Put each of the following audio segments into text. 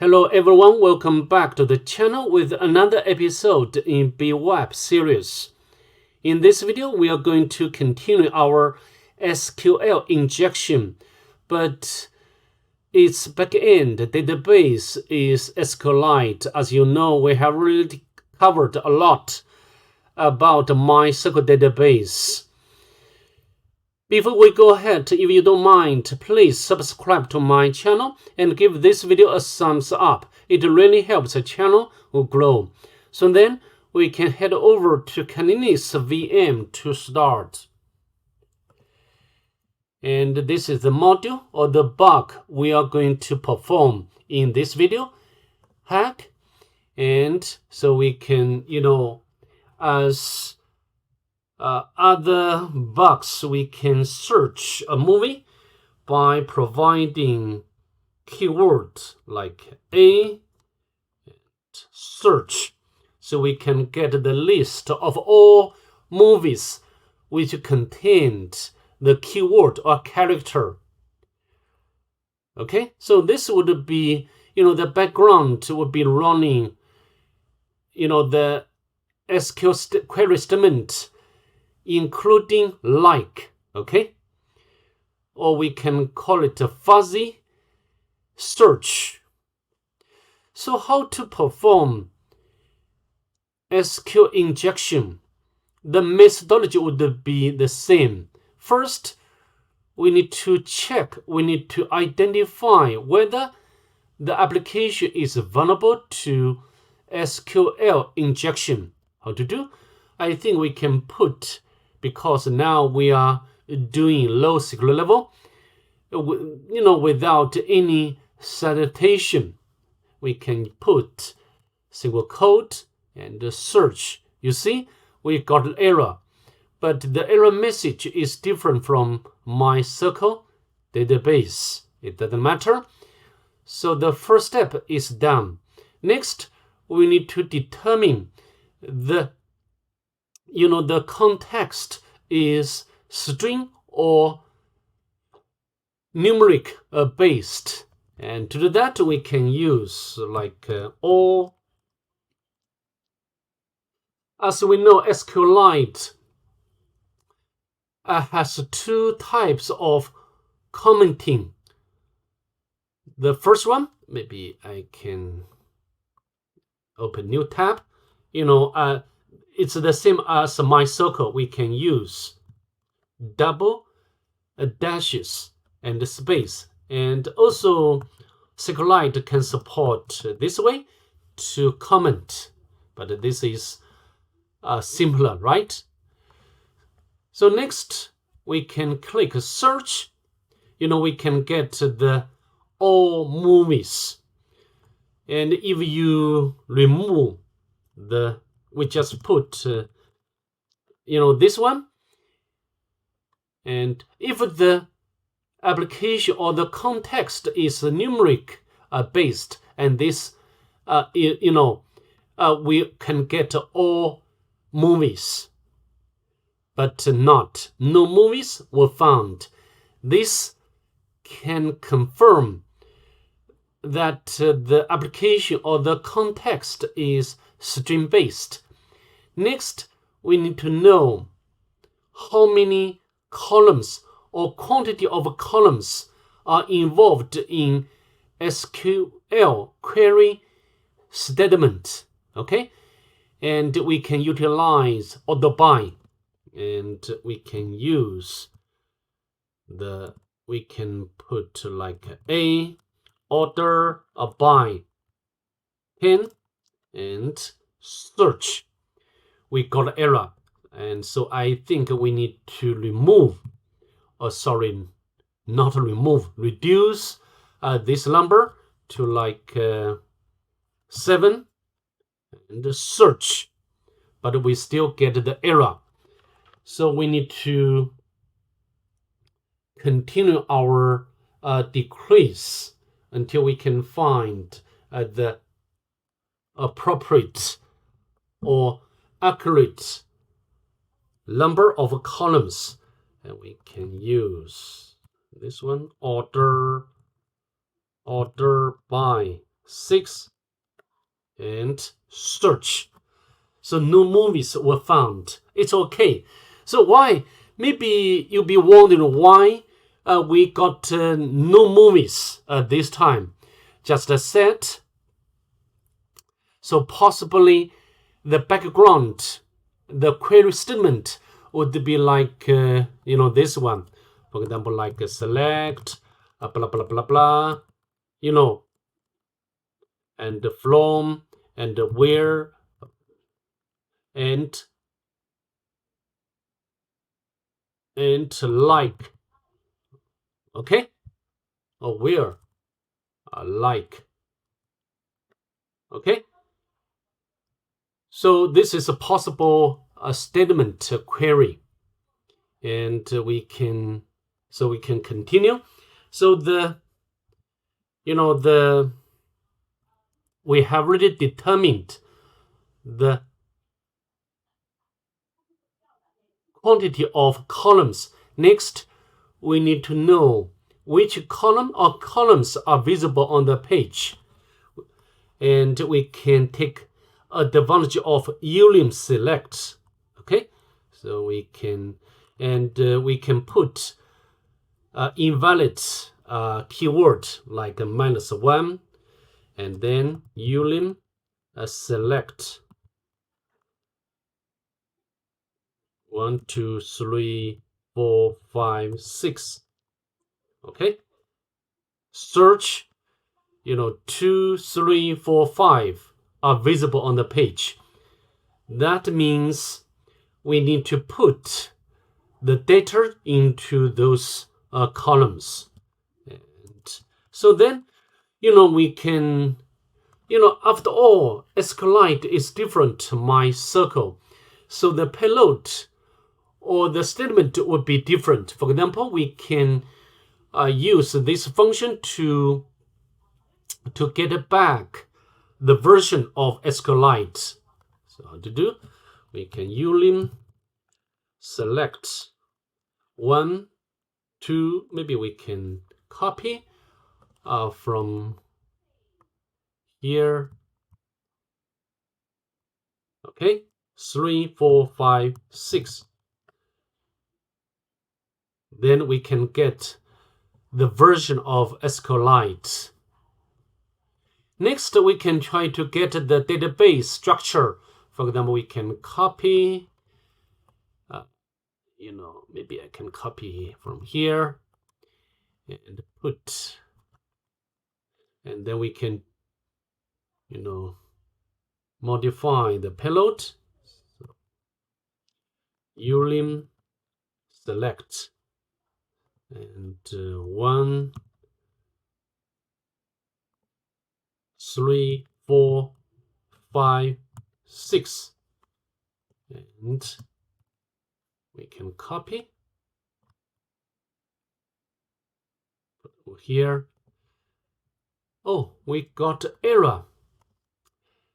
Hello everyone, welcome back to the channel with another episode in bWAPP series. In this video, we are going to continue our SQL injection, but its backend database is SQLite. As you know, we have already covered a lot about MySQL database. Before we go ahead, if you don't mind, please subscribe to my channel and give this video a thumbs up. It really helps the channel to grow. So then we can head over to Canini's VM to start. And this is the module or the bug we are going to perform in this video. Hack. And so we can, as other bugs, we can search a movie by providing keywords like a search, so we can get the list of all movies which contained the keyword or character. Okay, so this would be, the background would be running, the SQL query statement including like, okay? Or we can call it a fuzzy search. So how to perform SQL injection? The methodology would be the same. First, we need to identify whether the application is vulnerable to SQL injection. How to do? I think we can put, because now we are doing low SQL level, without any citation, we can put SQL code and search. You see, we got an error, but the error message is different from MySQL database. It doesn't matter. So the first step is done. Next, we need to determine the context is string or numeric based. And to do that, we can use or. As we know, SQLite has two types of commenting. The first one, maybe I can open new tab. It's the same as MySQL. We can use double dashes and space. And also SQLite can support this way to comment. But this is simpler, right? So next, we can click search. We can get the all movies. And if you remove we just put, this one. And if the application or the context is numeric based, and this, we can get all movies, but no movies were found. This can confirm that the application or the context is string based. Next, we need to know how many columns or quantity of columns are involved in SQL query statement. Okay, and we can utilize order by, and we can use we can put like a order by 10 and search. We got error, and so I think we need to reduce this number to 7 and search, but we still get the error. So we need to continue our decrease until we can find the appropriate or accurate number of columns. And we can use this one, order by 6 and search. So no movies were found. It's okay. So why? Maybe you'll be wondering why we got no movies this time. Just a set. So possibly the background, the query statement would be like, this one. For example, like select, blah, blah, blah, blah, and from, and where, and like, okay? Or where, like, okay? So this is a possible statement query, and we can continue. So we have already determined the quantity of columns. Next, we need to know which column or columns are visible on the page, and we can take advantage of ulim select. Okay, so we can put invalid keyword like -1, and then ulim select 1, 2, 3, 4, 5, 6. Okay, search, 2, 3, 4, 5 are visible on the page. That means we need to put the data into those columns. And so then, we can, after all, SQLite is different to MySQL. So the payload or the statement would be different. For example, we can use this function to get back the version of SQLite. So how to do? We can ulim select 1, 2. Maybe we can copy from here. Okay, 3, 4, 5, 6. Then we can get the version of SQLite. Next, we can try to get the database structure. For example, we can copy, maybe I can copy from here and put, and then we can, modify the payload. So, ulim select and 1, 3, 4, 5, 6, and we can copy here. Oh, we got error.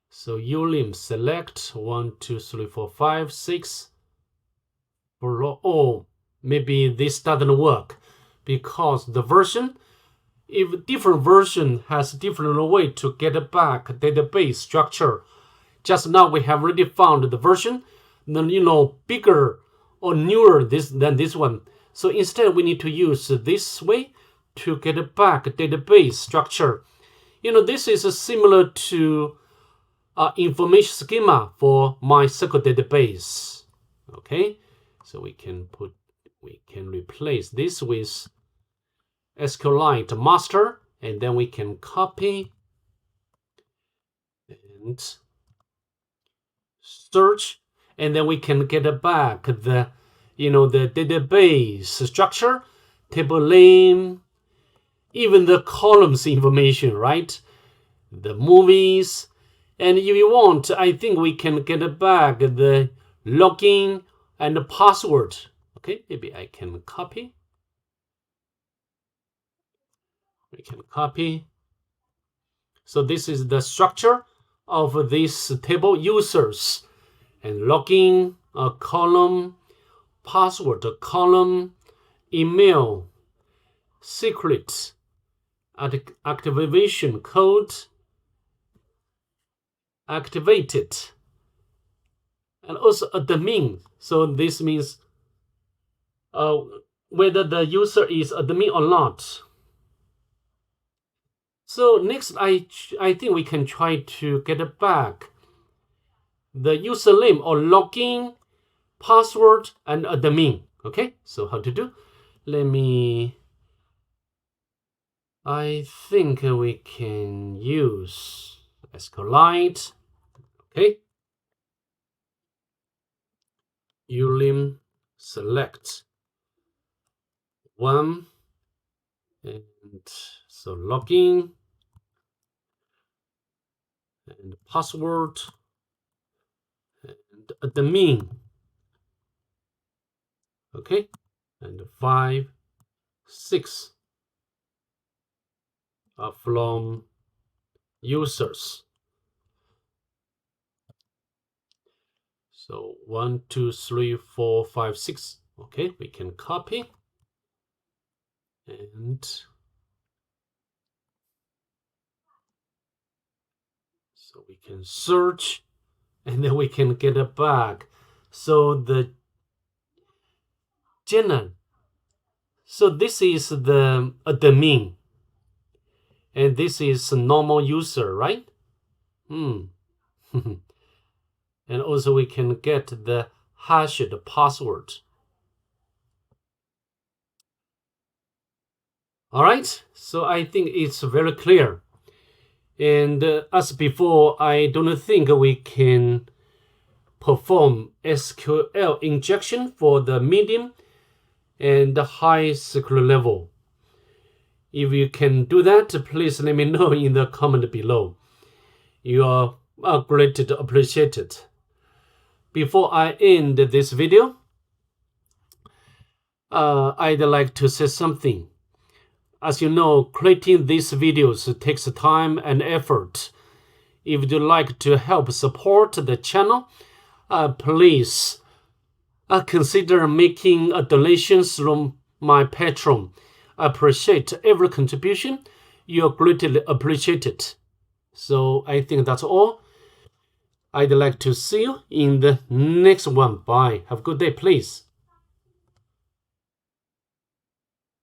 So ulim select 1, 2, 3, 4, 5, 6. Oh, maybe this doesn't work because the version, if different version has different way to get back database structure. Just now we have already found the version, then bigger or newer than this one. So instead we need to use this way to get back database structure. This is similar to information schema for MySQL database. Okay, so we can replace this with SQLite master, and then we can copy and search, and then we can get back the database structure, table name, even the columns information, right? The movies, and if you want, I think we can get back the login and the password. Okay, maybe I can copy. We can copy. So this is the structure of this table: users and login column, password column, email, secret, activation code, activated, and also admin. So this means whether the user is admin or not. So next, I think we can try to get back the username or login, password, and admin. Okay, so how to do? I think we can use SQLite. Okay, ulim select one, and so login and password and admin. Okay, and 5, 6 are from users. So 1, 2, 3, 4, 5, 6. Okay, we can copy and so we can search and then we can get it back. So the general. So this is the admin. And this is a normal user, right? And also we can get the hashed password. All right, so I think it's very clear. And as before, I don't think we can perform SQL injection for the medium and the high SQL level. If you can do that, please let me know in the comment below. You are greatly appreciated. Before I end this video, I'd like to say something. As you know, creating these videos takes time and effort. If you'd like to help support the channel, please consider making a donation through my Patreon. I appreciate every contribution. You're greatly appreciated. So I think that's all. I'd like to see you in the next one. Bye. Have a good day, please.